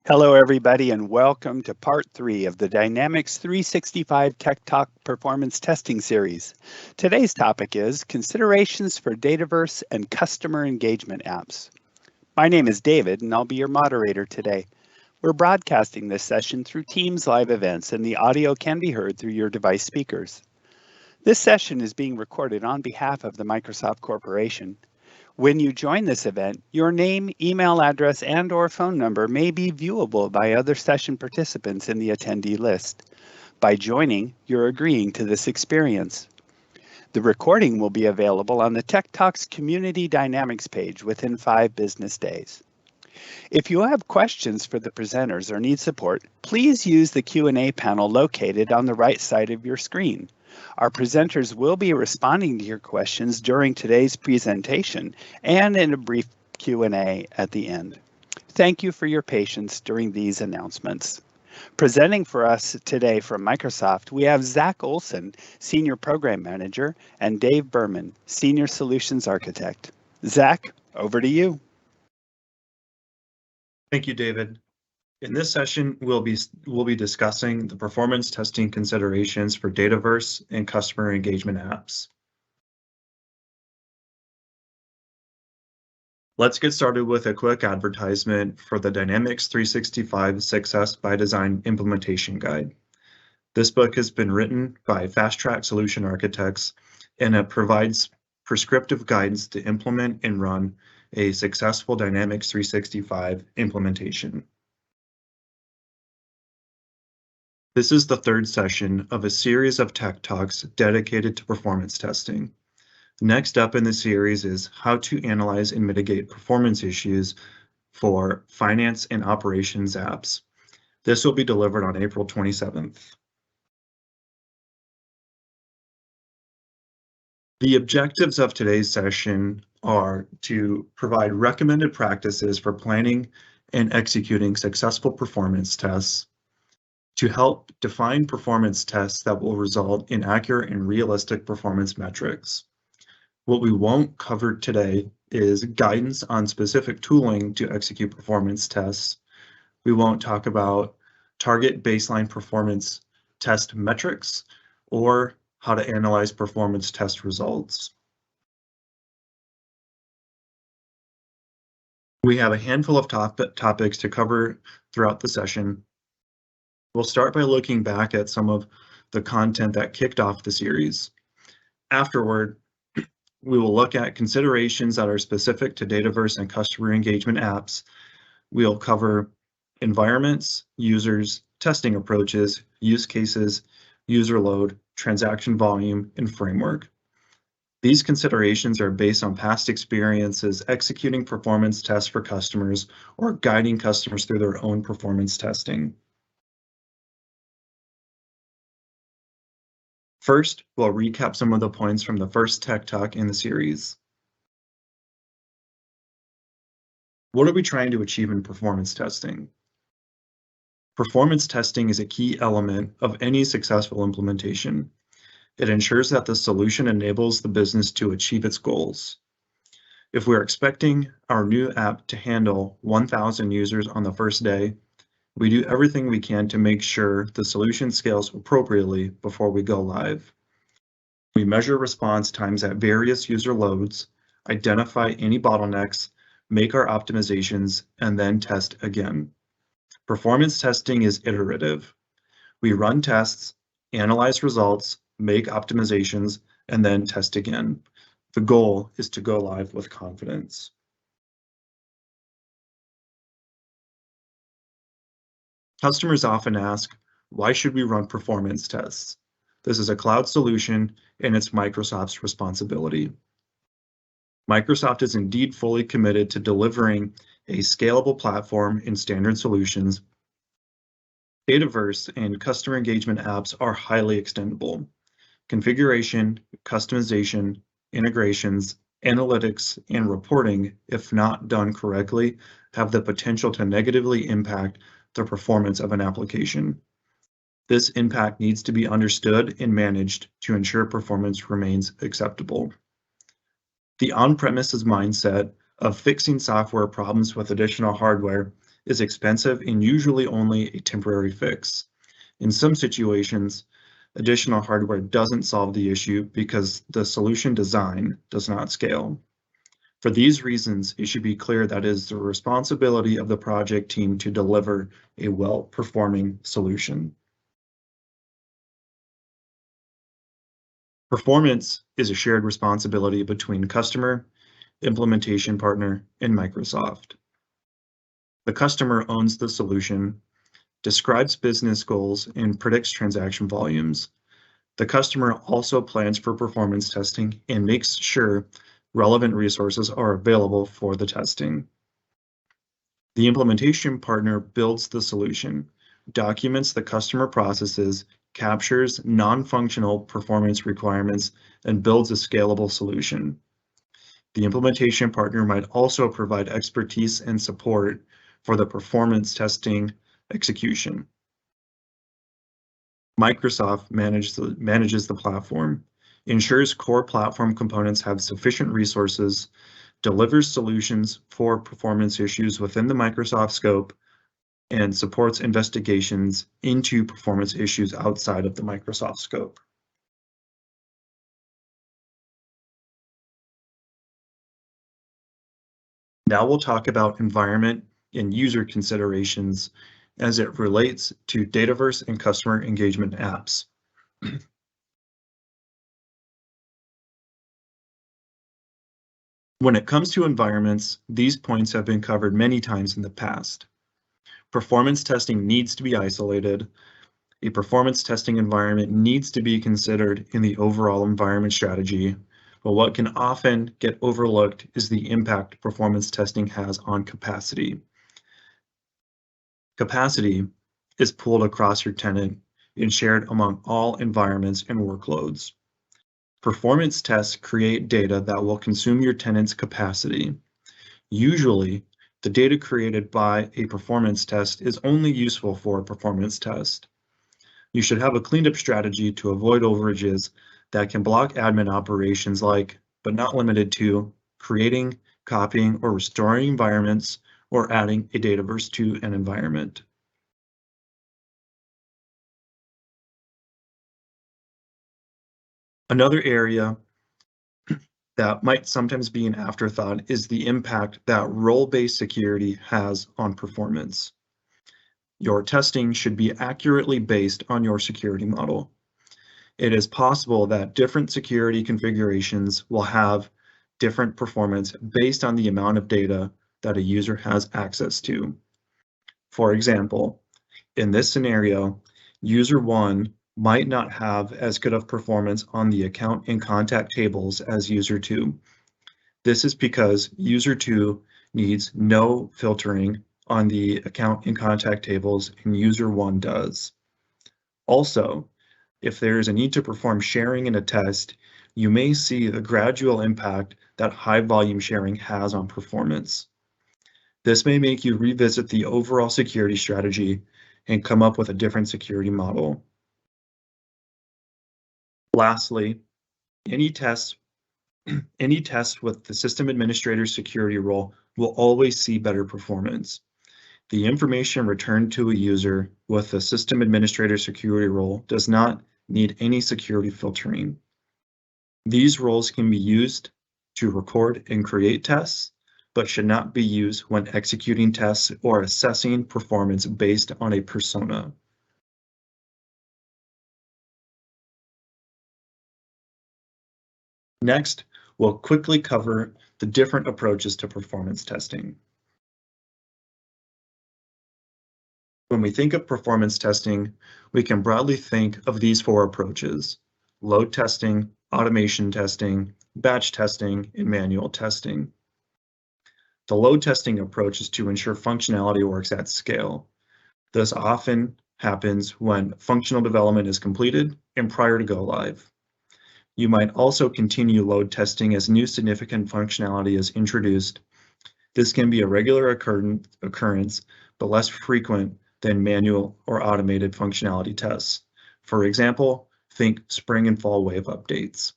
Hello, everybody, and welcome to part 3 of the Dynamics 365 Tech Talk Performance Testing Series. Today's topic is Considerations for Dataverse and Customer Engagement Apps. My name is David, and I'll be your moderator today. We're broadcasting this session through Teams live events, and the audio can be heard through your device speakers. This session is being recorded on behalf of the Microsoft Corporation. When you join this event, your name, email address, and/or phone number may be viewable by other session participants in the attendee list. By joining, you're agreeing to this experience. The recording will be available on the Tech Talks Community Dynamics page within 5 business days. If you have questions for the presenters or need support, please use the Q&A panel located on the right side of your screen. Our presenters will be responding to your questions during today's presentation and in a brief Q&A at the end. Thank you for your patience during these announcements. Presenting for us today from Microsoft, we have Zach Olson, Senior Program Manager, and Dave Berman, Senior Solutions Architect. Zach, over to you. Thank you, David. In this session, we'll be discussing the performance testing considerations for Dataverse and customer engagement apps. Let's get started with a quick advertisement for the Dynamics 365 Success by Design Implementation Guide. This book has been written by fast-track solution architects, and it provides prescriptive guidance to implement and run a successful Dynamics 365 implementation. This is the third session of a series of tech talks dedicated to performance testing. Next up in the series is how to analyze and mitigate performance issues for finance and operations apps. This will be delivered on April 27th. The objectives of today's session are to provide recommended practices for planning and executing successful performance tests, to help define performance tests that will result in accurate and realistic performance metrics. What we won't cover today is guidance on specific tooling to execute performance tests. We won't talk about target baseline performance test metrics or how to analyze performance test results. We have a handful of topics to cover throughout the session. We'll start by looking back at some of the content that kicked off the series. Afterward, we will look at considerations that are specific to Dataverse and customer engagement apps. We'll cover environments, users, testing approaches, use cases, user load, transaction volume, and framework. These considerations are based on past experiences executing performance tests for customers or guiding customers through their own performance testing. First, we'll recap some of the points from the first Tech Talk in the series. What are we trying to achieve in performance testing? Performance testing is a key element of any successful implementation. It ensures that the solution enables the business to achieve its goals. If we're expecting our new app to handle 1,000 users on the first day, we do everything we can to make sure the solution scales appropriately before we go live. We measure response times at various user loads, identify any bottlenecks, make our optimizations, and then test again. Performance testing is iterative. We run tests, analyze results, make optimizations, and then test again. The goal is to go live with confidence. Customers often ask, why should we run performance tests? This is a cloud solution and it's Microsoft's responsibility. Microsoft is indeed fully committed to delivering a scalable platform in standard solutions. Dataverse and customer engagement apps are highly extendable. Configuration, customization, integrations, analytics, and reporting, if not done correctly, have the potential to negatively impact the performance of an application. This impact needs to be understood and managed to ensure performance remains acceptable. The on-premises mindset of fixing software problems with additional hardware is expensive and usually only a temporary fix. In some situations, additional hardware doesn't solve the issue because the solution design does not scale. For these reasons, it should be clear that it is the responsibility of the project team to deliver a well-performing solution. Performance is a shared responsibility between customer, implementation partner, and Microsoft. The customer owns the solution, describes business goals, and predicts transaction volumes. The customer also plans for performance testing and makes sure relevant resources are available for the testing. The implementation partner builds the solution, documents the customer processes, captures non-functional performance requirements, and builds a scalable solution. The implementation partner might also provide expertise and support for the performance testing execution. Microsoft manages the platform, ensures core platform components have sufficient resources, delivers solutions for performance issues within the Microsoft scope, and supports investigations into performance issues outside of the Microsoft scope. Now we'll talk about environment and user considerations as it relates to Dataverse and customer engagement apps. When it comes to environments, these points have been covered many times in the past. Performance testing needs to be isolated. A performance testing environment needs to be considered in the overall environment strategy, but what can often get overlooked is the impact performance testing has on capacity. Capacity is pooled across your tenant and shared among all environments and workloads. Performance tests create data that will consume your tenant's capacity. Usually, the data created by a performance test is only useful for a performance test. You should have a cleaned up strategy to avoid overages that can block admin operations like, but not limited to, creating, copying, or restoring environments, or adding a Dataverse to an environment. Another area that might sometimes be an afterthought is the impact that role-based security has on performance. Your testing should be accurately based on your security model. It is possible that different security configurations will have different performance based on the amount of data that a user has access to. For example, in this scenario, user 1 might not have as good of performance on the account and contact tables as user 2. This is because user 2 needs no filtering on the account and contact tables, and user 1 does. Also, if there is a need to perform sharing in a test, you may see the gradual impact that high volume sharing has on performance. This may make you revisit the overall security strategy and come up with a different security model. Lastly, any test with the system administrator security role will always see better performance. The information returned to a user with the system administrator security role does not need any security filtering. These roles can be used to record and create tests, but should not be used when executing tests or assessing performance based on a persona. Next, we'll quickly cover the different approaches to performance testing. When we think of performance testing, we can broadly think of these 4 approaches: load testing, automation testing, batch testing, and manual testing. The load testing approach is to ensure functionality works at scale. This often happens when functional development is completed and prior to go live. You might also continue load testing as new significant functionality is introduced. This can be a regular occurrence, but less frequent than manual or automated functionality tests. For example, think spring and fall wave updates.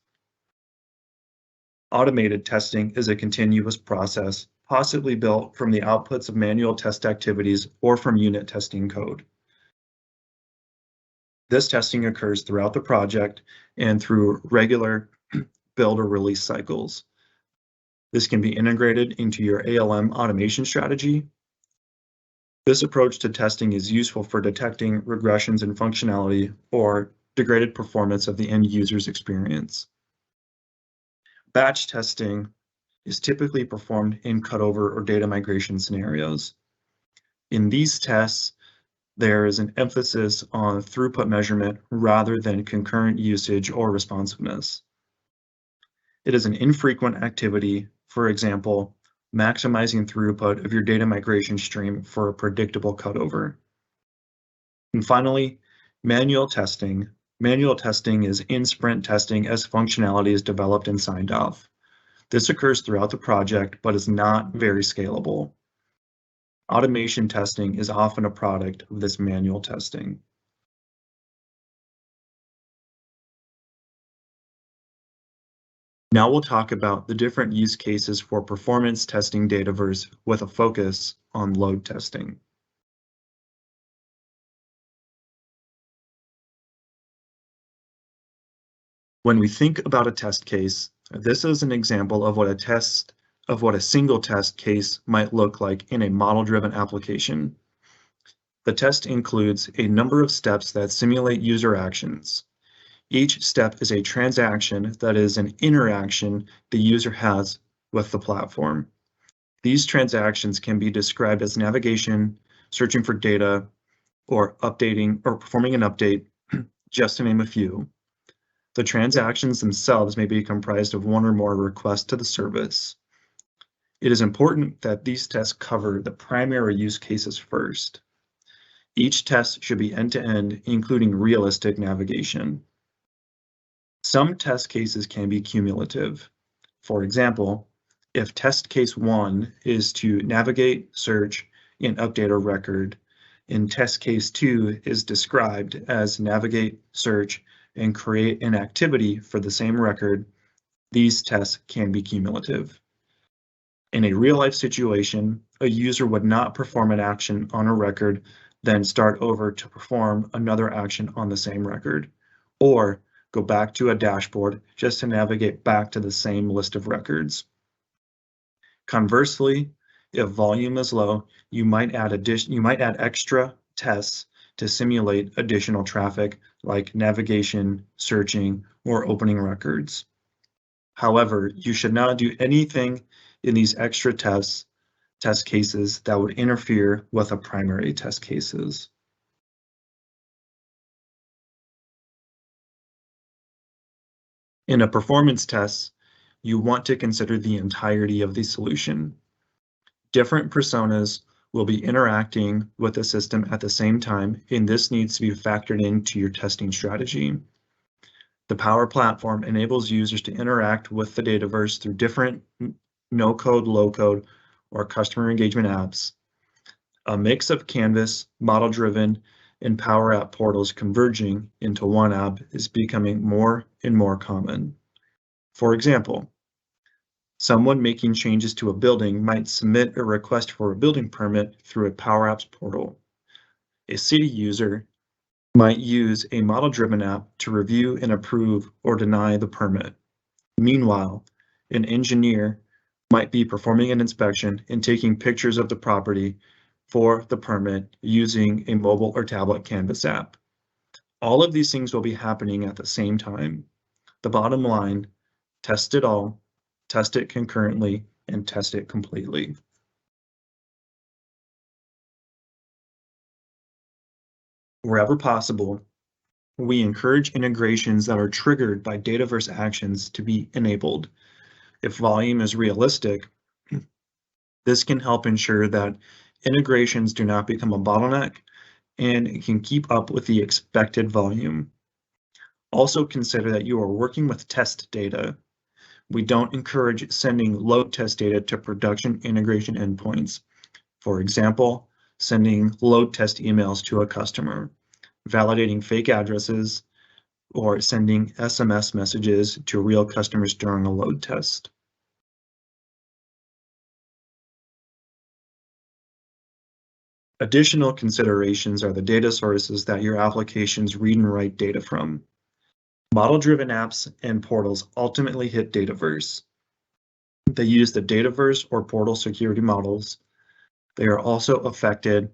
Automated testing is a continuous process possibly built from the outputs of manual test activities or from unit testing code. This testing occurs throughout the project and through regular build or release cycles. This can be integrated into your ALM automation strategy. This approach to testing is useful for detecting regressions in functionality or degraded performance of the end user's experience. Batch testing is typically performed in cutover or data migration scenarios. In these tests, there is an emphasis on throughput measurement rather than concurrent usage or responsiveness. It is an infrequent activity, for example, maximizing throughput of your data migration stream for a predictable cutover. And finally, manual testing. Manual testing is in-sprint testing as functionality is developed and signed off. This occurs throughout the project, but is not very scalable. Automation testing is often a product of this manual testing. Now we'll talk about the different use cases for performance testing Dataverse with a focus on load testing. When we think about a test case, this is an example of what a single test case might look like in a model-driven application. The test includes a number of steps that simulate user actions. Each step is a transaction that is an interaction the user has with the platform. These transactions can be described as navigation, searching for data, or updating or performing an update, just to name a few. The transactions themselves may be comprised of one or more requests to the service. It is important that these tests cover the primary use cases first. Each test should be end-to-end, including realistic navigation. Some test cases can be cumulative. For example, if test case 1 is to navigate, search, and update a record, and test case 2 is described as navigate, search, and create an activity for the same record, these tests can be cumulative. In a real-life situation, a user would not perform an action on a record, then start over to perform another action on the same record, or go back to a dashboard just to navigate back to the same list of records. Conversely, if volume is low, you might add extra tests to simulate additional traffic like navigation, searching, or opening records. However, you should not do anything in these extra test cases that would interfere with the primary test cases. In a performance test, you want to consider the entirety of the solution. Different personas will be interacting with the system at the same time, and this needs to be factored into your testing strategy. The Power Platform enables users to interact with the Dataverse through different no-code, low-code, or customer engagement apps. A mix of Canvas, model-driven, and Power App portals converging into one app is becoming more and more common. For example, someone making changes to a building might submit a request for a building permit through a Power Apps portal. A city user might use a model-driven app to review and approve or deny the permit. Meanwhile, an engineer might be performing an inspection and taking pictures of the property for the permit using a mobile or tablet Canvas app. All of these things will be happening at the same time. The bottom line, test it all, test it concurrently, and test it completely. Wherever possible, we encourage integrations that are triggered by Dataverse actions to be enabled. If volume is realistic, this can help ensure that integrations do not become a bottleneck and can keep up with the expected volume. Also consider that you are working with test data. We don't encourage sending load test data to production integration endpoints. For example, sending load test emails to a customer, validating fake addresses, or sending SMS messages to real customers during a load test. Additional considerations are the data sources that your applications read and write data from. Model-driven apps and portals ultimately hit Dataverse. They use the Dataverse or portal security models. They are also affected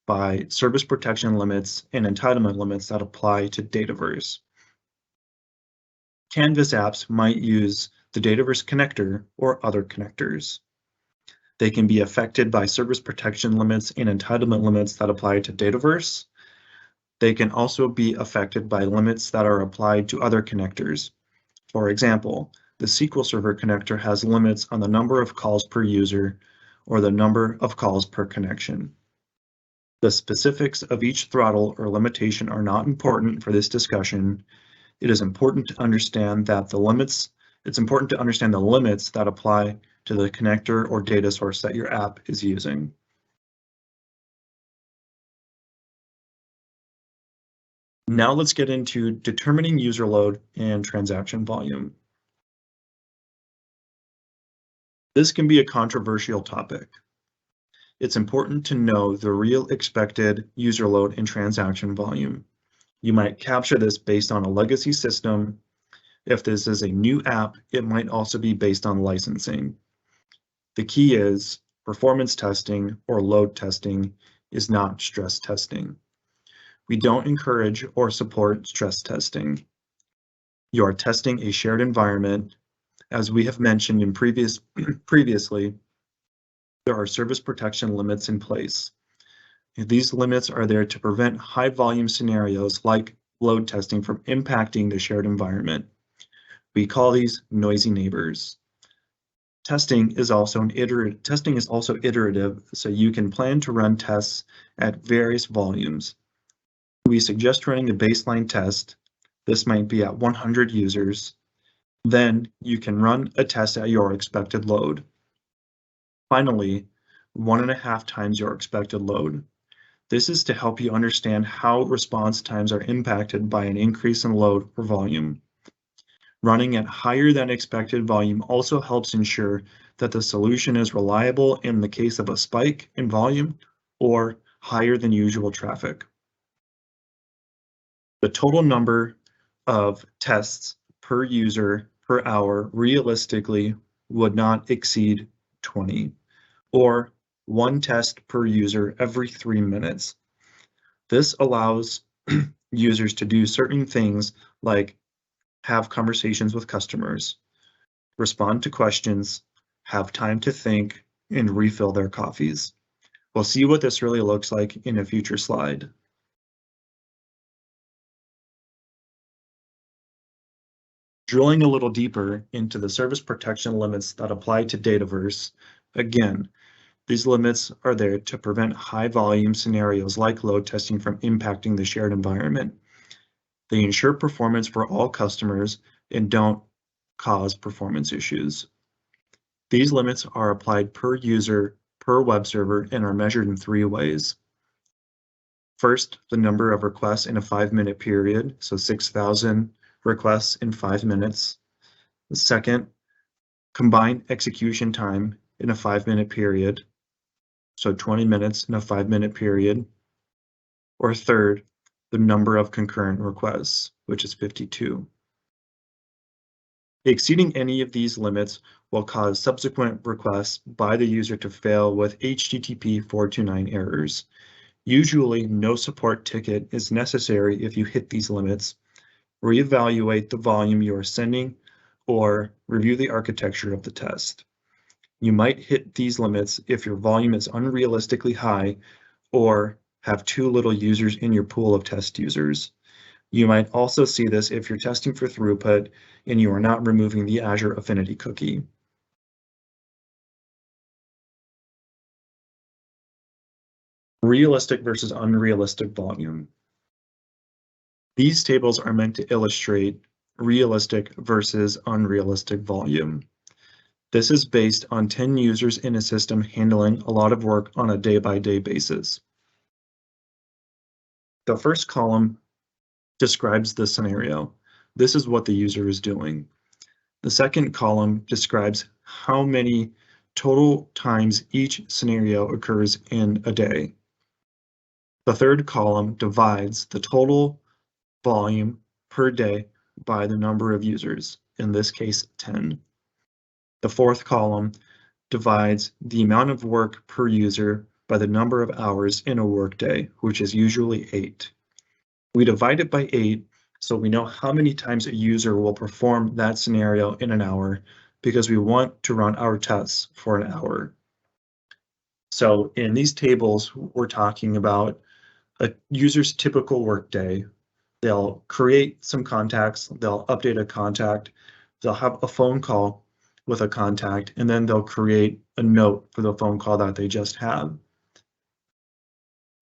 by service protection limits and entitlement limits that apply to Dataverse. Canvas apps might use the Dataverse connector or other connectors. They can be affected by service protection limits and entitlement limits that apply to Dataverse. They can also be affected by limits that are applied to other connectors. For example, the SQL Server connector has limits on the number of calls per user or the number of calls per connection. The specifics of each throttle or limitation are not important for this discussion. It is important to understand that the limits that apply to the connector or data source that your app is using. Now let's get into determining user load and transaction volume. This can be a controversial topic. It's important to know the real expected user load and transaction volume. You might capture this based on a legacy system. If this is a new app, it might also be based on licensing. The key is performance testing or load testing is not stress testing. We don't encourage or support stress testing. You are testing a shared environment. As we have mentioned in previously, there are service protection limits in place. These limits are there to prevent high volume scenarios like load testing from impacting the shared environment. We call these noisy neighbors. Testing is also iterative, so you can plan to run tests at various volumes. We suggest running a baseline test. This might be at 100 users. Then you can run a test at your expected load. Finally, 1.5 times your expected load. This is to help you understand how response times are impacted by an increase in load or volume. Running at higher than expected volume also helps ensure that the solution is reliable in the case of a spike in volume or higher than usual traffic. The total number of tests per user per hour realistically would not exceed 20, or 1 test per user every 3 minutes. This allows users to do certain things like have conversations with customers, respond to questions, have time to think, and refill their coffees. We'll see what this really looks like in a future slide. Drilling a little deeper into the service protection limits that apply to Dataverse, again, these limits are there to prevent high volume scenarios like load testing from impacting the shared environment. They ensure performance for all customers and don't cause performance issues. These limits are applied per user, per web server, and are measured in 3 ways. First, the number of requests in a 5-minute period, so 6,000 requests in 5 minutes. Second, combined execution time in a 5-minute period, so 20 minutes in a 5-minute period. Or third, the number of concurrent requests, which is 52. Exceeding any of these limits will cause subsequent requests by the user to fail with HTTP 429 errors. Usually, no support ticket is necessary if you hit these limits. Reevaluate the volume you are sending or review the architecture of the test. You might hit these limits if your volume is unrealistically high or have too little users in your pool of test users. You might also see this if you're testing for throughput and you are not removing the Azure Affinity cookie. Realistic versus unrealistic volume. These tables are meant to illustrate realistic versus unrealistic volume. This is based on 10 users in a system handling a lot of work on a day-by-day basis. The first column describes the scenario. This is what the user is doing. The second column describes how many total times each scenario occurs in a day. The third column divides the total volume per day by the number of users, in this case 10. The fourth column divides the amount of work per user by the number of hours in a workday, which is usually 8. We divide it by 8 so we know how many times a user will perform that scenario in an hour, because we want to run our tests for an hour. So in these tables, we're talking about a user's typical workday. They'll create some contacts, they'll update a contact, they'll have a phone call with a contact, and then they'll create a note for the phone call that they just had.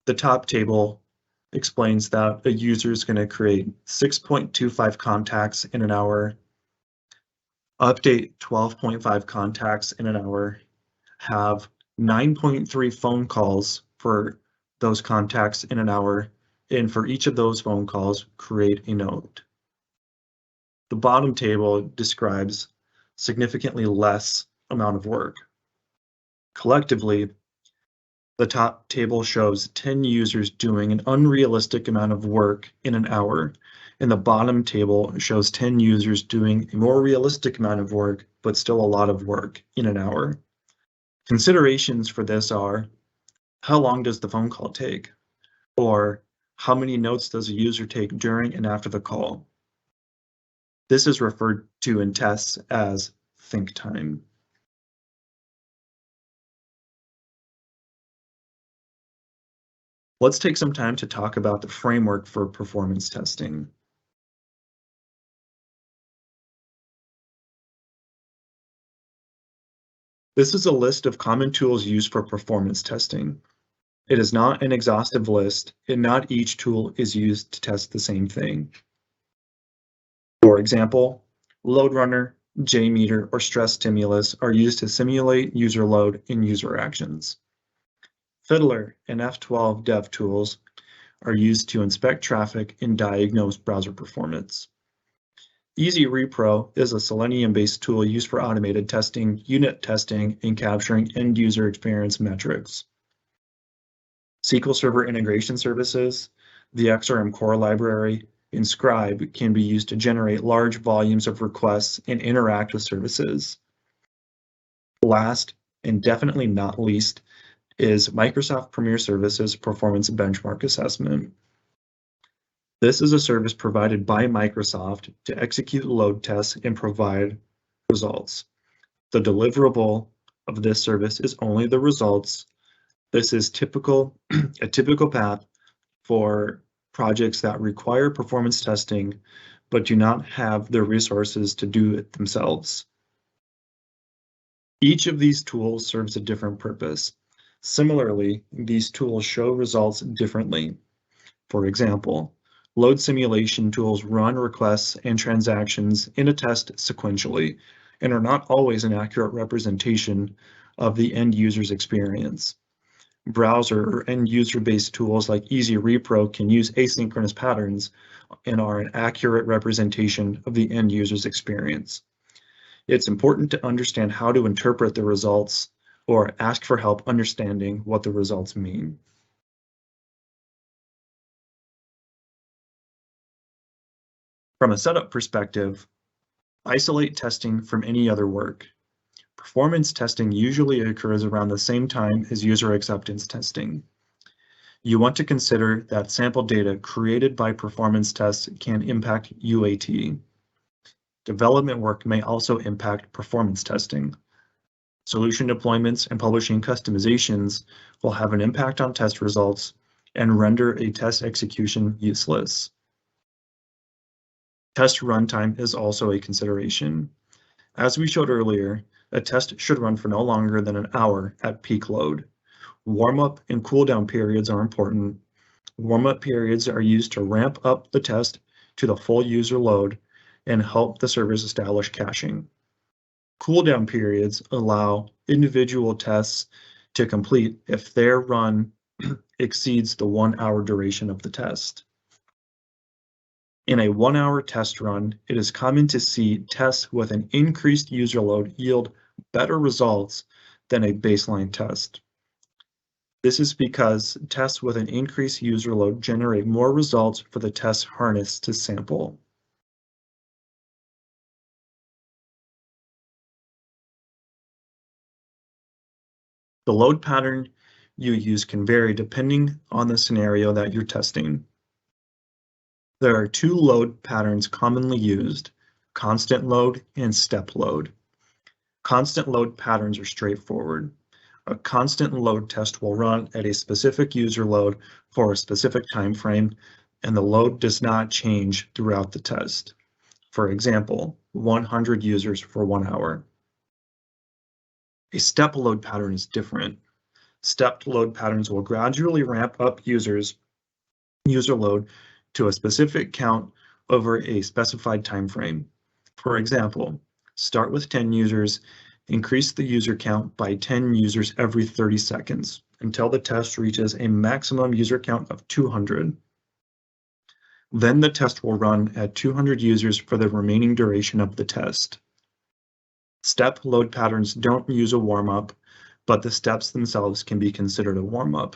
The top table explains that a user is going to create 6.25 contacts in an hour, update 12.5 contacts in an hour, have 9.3 phone calls for those contacts in an hour, and for each of those phone calls, create a note. The bottom table describes significantly less amount of work. Collectively, the top table shows 10 users doing an unrealistic amount of work in an hour, and the bottom table shows 10 users doing a more realistic amount of work, but still a lot of work in an hour. Considerations for this are, how long does the phone call take? Or how many notes does a user take during and after the call? This is referred to in tests as think time. Let's take some time to talk about the framework for performance testing. This is a list of common tools used for performance testing. It is not an exhaustive list, and not each tool is used to test the same thing. For example, load runner, JMeter, or stress stimulus are used to simulate user load and user actions. Fiddler and F12 dev tools are used to inspect traffic and diagnose browser performance. Easy Repro is a Selenium-based tool used for automated testing, unit testing, and capturing end-user experience metrics. SQL Server Integration Services, the XRM Core Library, and Scribe can be used to generate large volumes of requests and interact with services. Last, and definitely not least, is Microsoft Premier Services Performance Benchmark Assessment. This is a service provided by Microsoft to execute load tests and provide results. The deliverable of this service is only the results. This is a typical path for projects that require performance testing, but do not have the resources to do it themselves. Each of these tools serves a different purpose. Similarly, these tools show results differently. For example, load simulation tools run requests and transactions in a test sequentially and are not always an accurate representation of the end user's experience. Browser or end user-based tools like Easy Repro can use asynchronous patterns and are an accurate representation of the end user's experience. It's important to understand how to interpret the results or ask for help understanding what the results mean. From a setup perspective, isolate testing from any other work. Performance testing usually occurs around the same time as user acceptance testing. You want to consider that sample data created by performance tests can impact UAT. Development work may also impact performance testing. Solution deployments and publishing customizations will have an impact on test results and render a test execution useless. Test runtime is also a consideration. As we showed earlier, a test should run for no longer than an hour at peak load. Warm-up and cool-down periods are important. Warm-up periods are used to ramp up the test to the full user load and help the service establish caching. Cool-down periods allow individual tests to complete if their run exceeds the 1 hour duration of the test. In a 1 hour test run, it is common to see tests with an increased user load yield better results than a baseline test. This is because tests with an increased user load generate more results for the test harness to sample. The load pattern you use can vary depending on the scenario that you're testing. There are two load patterns commonly used: constant load and step load. Constant load patterns are straightforward. A constant load test will run at a specific user load for a specific time frame, and the load does not change throughout the test. For example, 100 users for 1 hour. A step load pattern is different. Stepped load patterns will gradually ramp up user load to a specific count over a specified time frame. For example, start with 10 users, increase the user count by 10 users every 30 seconds until the test reaches a maximum user count of 200. Then the test will run at 200 users for the remaining duration of the test. Step load patterns don't use a warm-up, but the steps themselves can be considered a warm-up.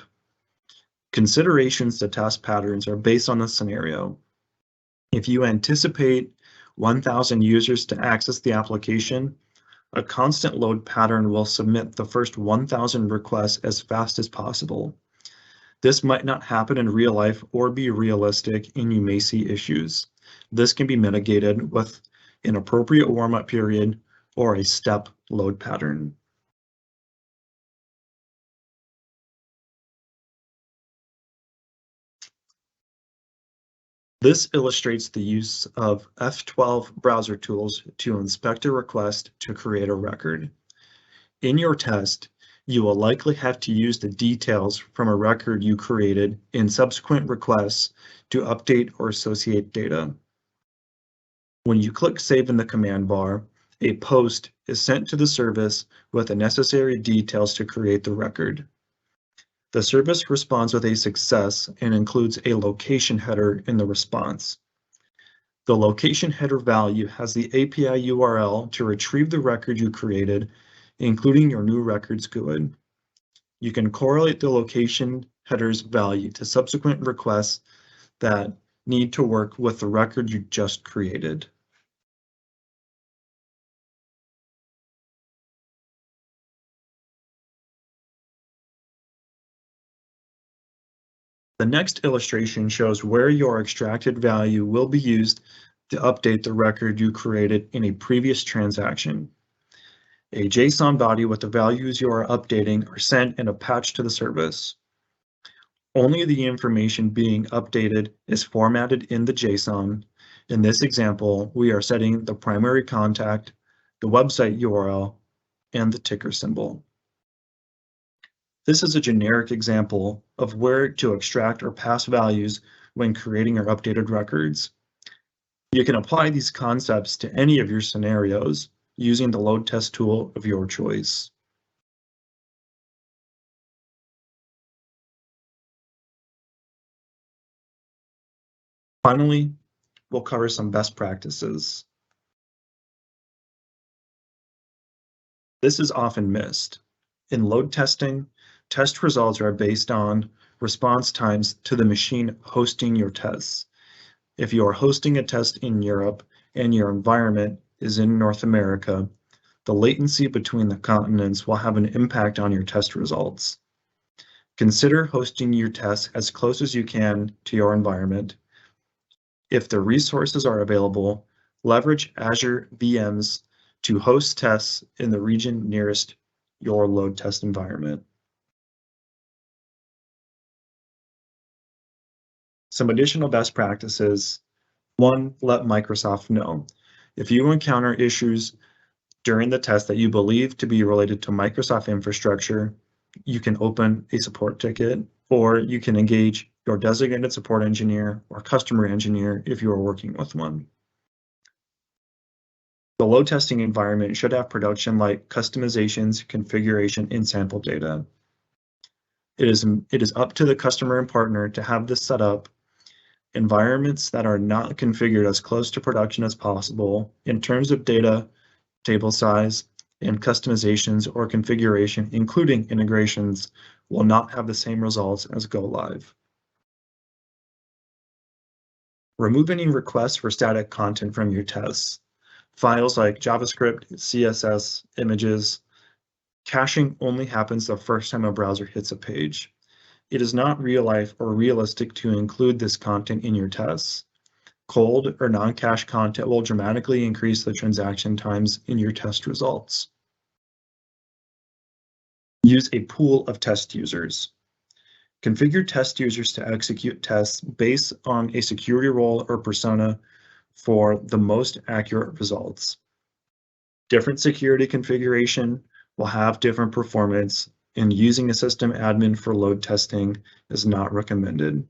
Considerations to test patterns are based on the scenario. If you anticipate 1,000 users to access the application, a constant load pattern will submit the first 1,000 requests as fast as possible. This might not happen in real life or be realistic, and you may see issues. This can be mitigated with an appropriate warm-up period or a step load pattern. This illustrates the use of F12 browser tools to inspect a request to create a record. In your test, you will likely have to use the details from a record you created in subsequent requests to update or associate data. When you click Save in the command bar, a post is sent to the service with the necessary details to create the record. The service responds with a success and includes a location header in the response. The location header value has the API URL to retrieve the record you created, including your new records GUID. You can correlate the location header's value to subsequent requests that need to work with the record you just created. The next illustration shows where your extracted value will be used to update the record you created in a previous transaction. A JSON body with the values you are updating are sent in a patch to the service. Only the information being updated is formatted in the JSON. In this example, we are setting the primary contact, the website URL, and the ticker symbol. This is a generic example of where to extract or pass values when creating or updated records. You can apply these concepts to any of your scenarios using the load test tool of your choice. Finally, we'll cover some best practices. This is often missed. In load testing, test results are based on response times to the machine hosting your tests. If you are hosting a test in Europe and your environment is in North America, the latency between the continents will have an impact on your test results. Consider hosting your tests as close as you can to your environment. If the resources are available, leverage Azure VMs to host tests in the region nearest your load test environment. Some additional best practices. 1, let Microsoft know. If you encounter issues during the test that you believe to be related to Microsoft infrastructure, you can open a support ticket, or you can engage your designated support engineer or customer engineer if you are working with one. The load testing environment should have production-like customizations, configuration, and sample data. It is up to the customer and partner to have this set up. Environments that are not configured as close to production as possible in terms of data, table size, and customizations or configuration, including integrations, will not have the same results as go live. Remove any requests for static content from your tests. Files like JavaScript, CSS, images. Caching only happens the first time a browser hits a page. It is not real life or realistic to include this content in your tests. Cold or non-cache content will dramatically increase the transaction times in your test results. Use a pool of test users. Configure test users to execute tests based on a security role or persona for the most accurate results. Different security configuration will have different performance, and using a system admin for load testing is not recommended.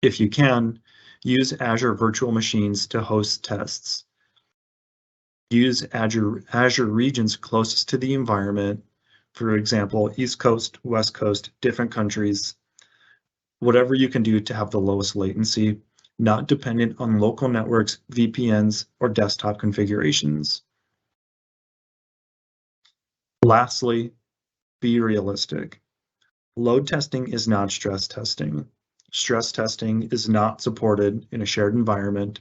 If you can, use Azure virtual machines to host tests. Use Azure regions closest to the environment, for example, East Coast, West Coast, different countries. Whatever you can do to have the lowest latency, not dependent on local networks, VPNs, or desktop configurations. Lastly, be realistic. Load testing is not stress testing. Stress testing is not supported in a shared environment.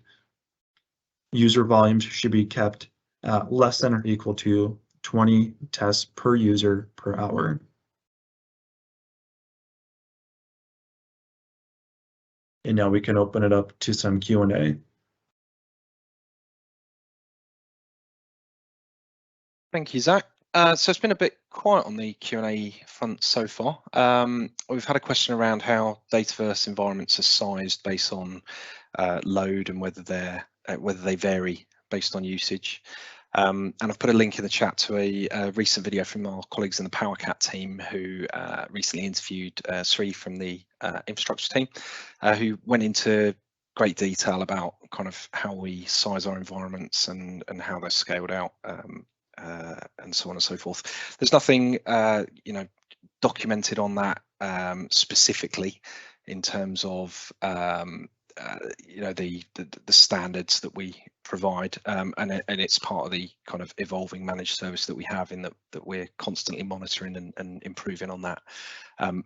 User volumes should be kept at less than or equal to 20 tests per user per hour. And now we can open it up to some Q&A. Thank you, Zach. So it's been a bit quiet on the Q&A front so far. We've had a question around how Dataverse environments are sized based on load and whether they vary based on usage. And I've put a link in the chat to a recent video from our colleagues in the PowerCat team who recently interviewed Sri from the infrastructure team, who went into great detail about kind of how we size our environments and how they're scaled out. And so on and so forth. There's nothing, documented on that specifically in terms of, the standards that we provide, and it's part of the kind of evolving managed service that we have in that we're constantly monitoring and improving on that.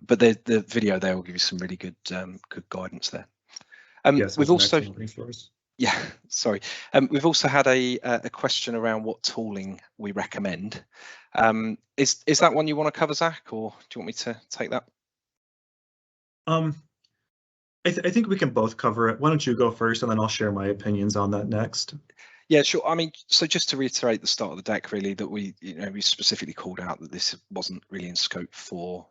But the video there will give you some really good guidance there. Yes, we've also. Yeah, sorry. We've also had a question around what tooling we recommend. Is that one you want to cover, Zach, or do you want me to take that? I think we can both cover it. Why don't you go first, and then I'll share my opinions on that next. Yeah, sure. I mean, so just to reiterate the start of the deck, really, that we specifically called out that this wasn't really in scope for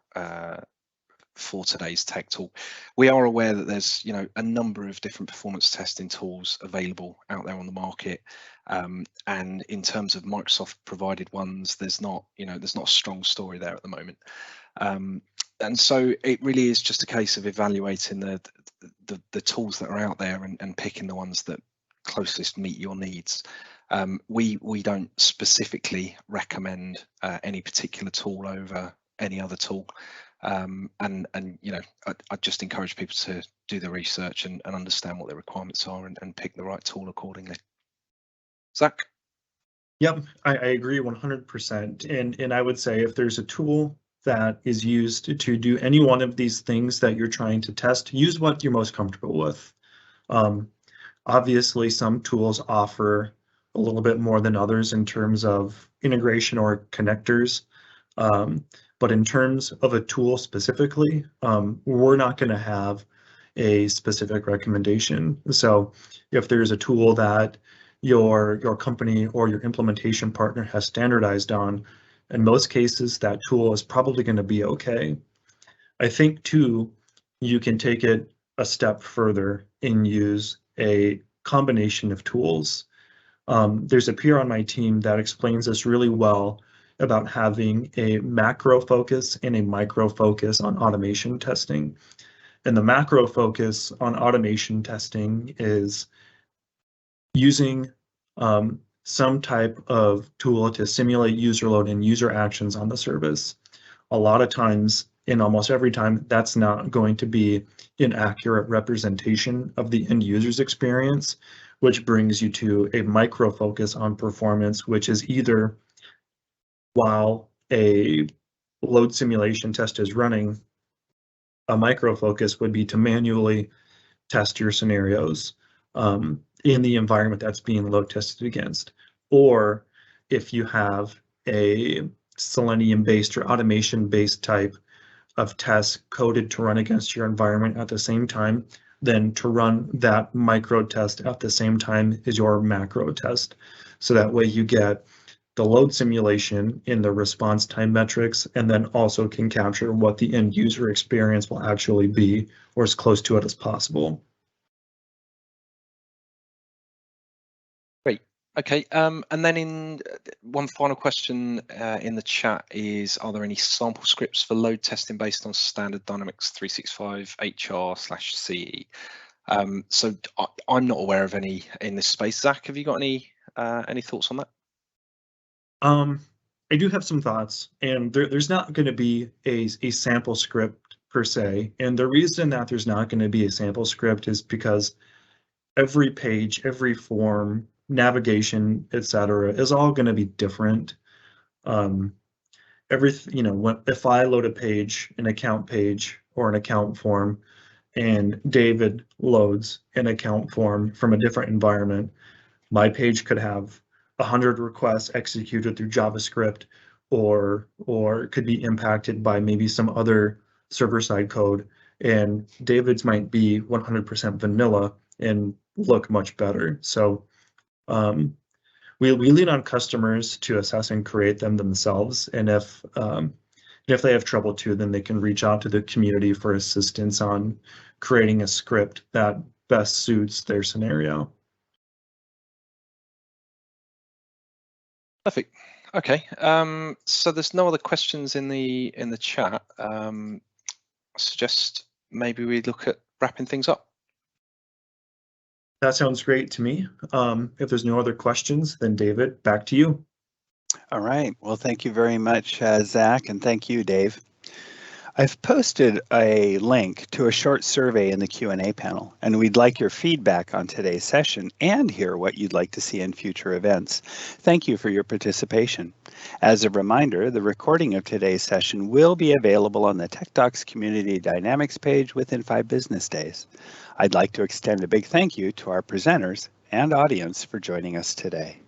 today's tech talk. We are aware that there's a number of different performance testing tools available out there on the market, and in terms of Microsoft provided ones, there's not a strong story there at the moment, and so it really is just a case of evaluating the tools that are out there and picking the ones that closest meet your needs. We don't specifically recommend any particular tool over any other tool. And I just encourage people to do the research and understand what their requirements are and pick the right tool accordingly. Zach? Yep, I agree 100%. And I would say if there's a tool that is used to do any one of these things that you're trying to test, use what you're most comfortable with. Obviously, some tools offer a little bit more than others in terms of integration or connectors. But in terms of a tool specifically, we're not going to have a specific recommendation. So if there's a tool that your company or your implementation partner has standardized on, in most cases, that tool is probably going to be okay. I think, too, you can take it a step further and use a combination of tools. There's a peer on my team that explains this really well about having a macro focus and a micro focus on automation testing. And the macro focus on automation testing is using some type of tool to simulate user load and user actions on the service. A lot of times And almost every time, that's not going to be an accurate representation of the end user's experience, which brings you to a micro focus on performance, which is either while a load simulation test is running, a micro focus would be to manually test your scenarios in the environment that's being load tested against. Or if you have a Selenium-based or automation-based type of tests coded to run against your environment at the same time, then to run that micro test at the same time as your macro test. So that way you get the load simulation in the response time metrics, and then also can capture what the end user experience will actually be, or as close to it as possible. Great. Okay. And then in one final question in the chat is, are there any sample scripts for load testing based on standard Dynamics 365 HR/CE? So I'm not aware of any in this space. Zach, have you got any thoughts on that? I do have some thoughts, and there's not going to be a sample script per se. And the reason that there's not going to be a sample script is because every page, every form, navigation, etc., is all going to be different. If I load a page, an account page or an account form, and David loads an account form from a different environment, my page could have 100 requests executed through JavaScript, or could be impacted by maybe some other server-side code, and David's might be 100% vanilla and look much better. So we lean on customers to assess and create them themselves, and if they have trouble too, then they can reach out to the community for assistance on creating a script that best suits their scenario. Perfect. Okay. So there's no other questions in the chat. I suggest maybe we look at wrapping things up. That sounds great to me. If there's no other questions, then David, back to you. All right. Well, thank you very much, Zach, and thank you, Dave. I've posted a link to a short survey in the Q&A panel, and we'd like your feedback on today's session and hear what you'd like to see in future events. Thank you for your participation. As a reminder, the recording of today's session will be available on the Tech Talks Community Dynamics page within 5 business days. I'd like to extend a big thank you to our presenters and audience for joining us today.